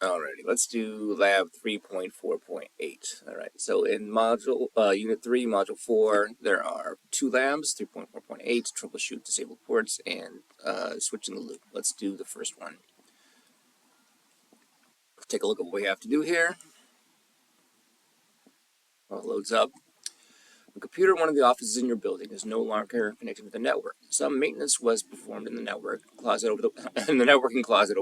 Alrighty, let's do lab 3.4.8. Alright, so in module unit 3, module 4, there are two labs, 3.4.8, troubleshoot disabled ports, and switching the loop. Let's do the first one. Take a look at what we have to do here. While it loads up. The computer in one of the offices in your building is no longer connected to the network. Some maintenance was performed in the networking closet over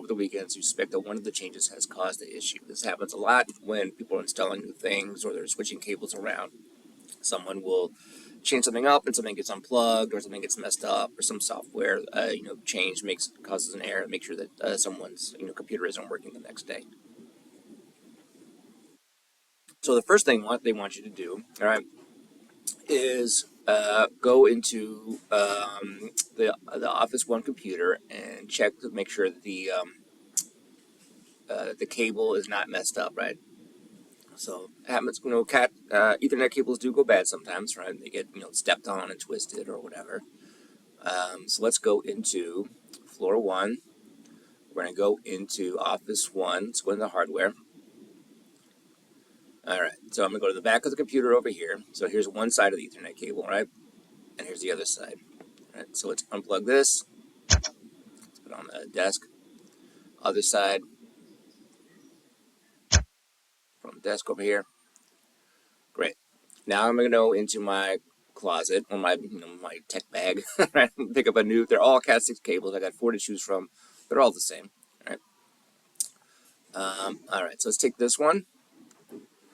the weekend, so you suspect that one of the changes has caused the issue. This happens a lot when people are installing new things or they're switching cables around. Someone will change something up and something gets unplugged or something gets messed up or some software change causes an error. Make sure that someone's computer isn't working the next day. So the first thing they want you to do, all right, is go into the Office One computer and check to make sure that the cable is not messed up, right? So it happens, Ethernet cables do go bad sometimes, right? They get stepped on and twisted or whatever. So let's go into floor 1. We're going to go into Office One. Let's go into hardware. All right, so I'm going to go to the back of the computer over here. So here's one side of the Ethernet cable, right? And here's the other side. All right, so let's unplug this. Let's put it on the desk. Other side. From the desk over here. Great. Now I'm going to go into my closet or my my tech bag. Right? Pick up a new. They're all Cat 6 cables. I got 4 to choose from. They're all the same. All right. All right. So let's take this one.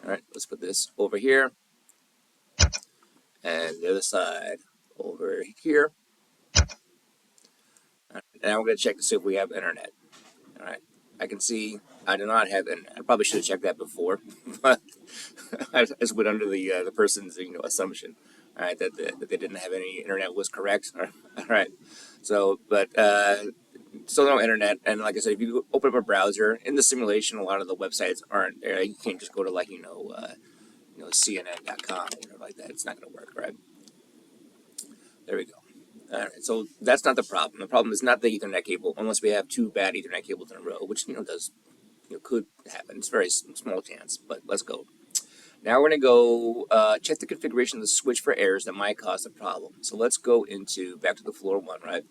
All right. Let's put this over here, and the other side over here. Right. Now we're going to check to see if we have internet. All right. I can see I do not have internet. I probably should have checked that before, but I just went under the person's assumption. All right, that they didn't have any internet was correct. All right. So, but still no internet. And like I said, if you open up a browser in the simulation, a lot of the websites aren't there. You can't just go to CNN.com like that. It's not going to work, right? There we go. All right, so that's not the problem. The problem is not the Ethernet cable, unless we have 2 bad Ethernet cables in a row, which could happen. It's a very small chance, but let's go. Now we're going to go check the configuration of the switch for errors that might cause the problem. So let's go back to the floor 1, right?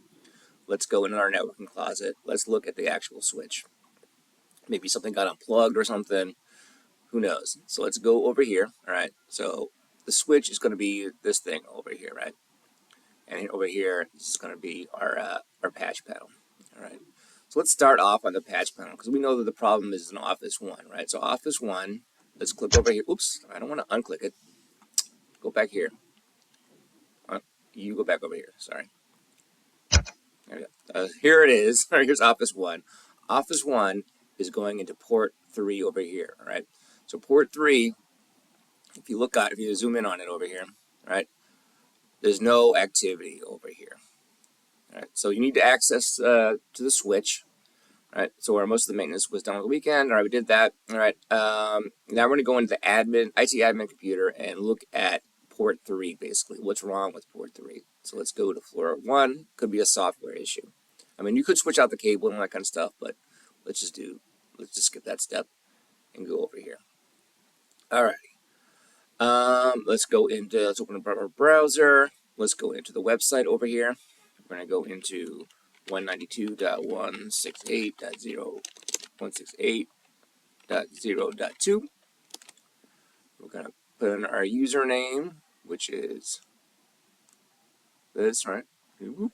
Let's go into our networking closet. Let's look at the actual switch. Maybe something got unplugged or something. Who knows? So let's go over here, all right? So the switch is going to be this thing over here, right? And over here, this is going to be our patch panel, all right? So let's start off on the patch panel because we know that the problem is in Office 1, right? So Office 1, let's click over here. Oops, I don't want to unclick it. Go back here. You go back over here, sorry. There we go. Here it is. Here's Office 1. Office 1 is going into port 3 over here, all right? So port 3, if you zoom in on it over here, right? There's no activity over here. All right, so you need to access to the switch. All right, so where most of the maintenance was done on the weekend. All right, we did that. All right, now we're going to go into the IT admin computer and look at port 3, basically. What's wrong with port 3? So let's go to floor 1. Could be a software issue. I mean, you could switch out the cable and all that kind of stuff, but let's just skip that step and go over here. All right. Let's open up our browser. Let's go into the website over here. We're going to go into 192.168.0.168.0.2. We're going to put in our username, which is this, right? All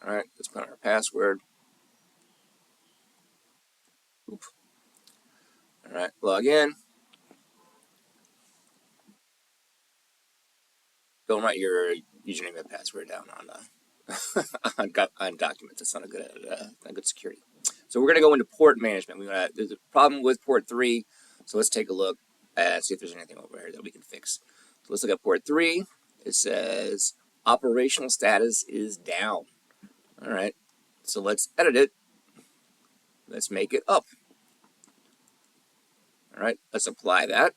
right, let's put in our password. All right, log in. Don't write your username and password down on documents. It's not a good security. So we're going to go into port management. There's a problem with port 3, so let's take a look and see if there's anything over here that we can fix. So let's look at port 3. It says operational status is down. All right, so let's edit it. Let's make it up. All right, let's apply that.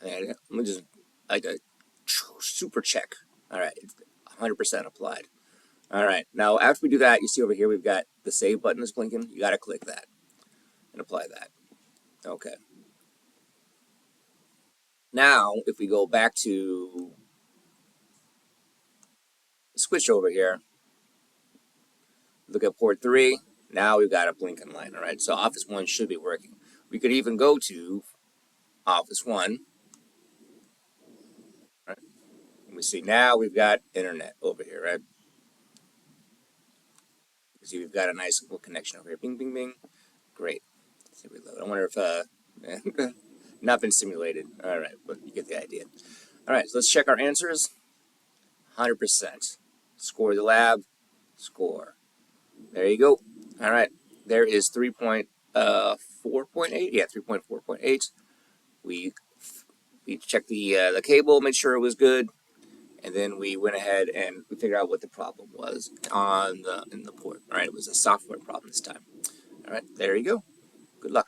And let me just like a super check. All right, it's 100% applied. All right. Now, after we do that, you see over here we've got the save button is blinking. You got to click that and apply that. Okay. Now, if we go back to switch over here, look at port 3. Now we've got a blinking line. All right. So Office 1 should be working. We could even go to Office 1. Right? And we see now we've got internet over here, right? You see we've got a nice little connection over here. Bing, bing, bing. Great. Let's see, reload. I wonder if not been simulated. All right, but you get the idea. All right, so let's check our answers. 100%. Score the lab. Score. There you go. All right, there is 3.4.8. Yeah, 3.4.8. We we checked the cable, made sure it was good, and then we went ahead and we figured out what the problem was in the port. All right, it was a software problem this time. All right, there you go. Good luck.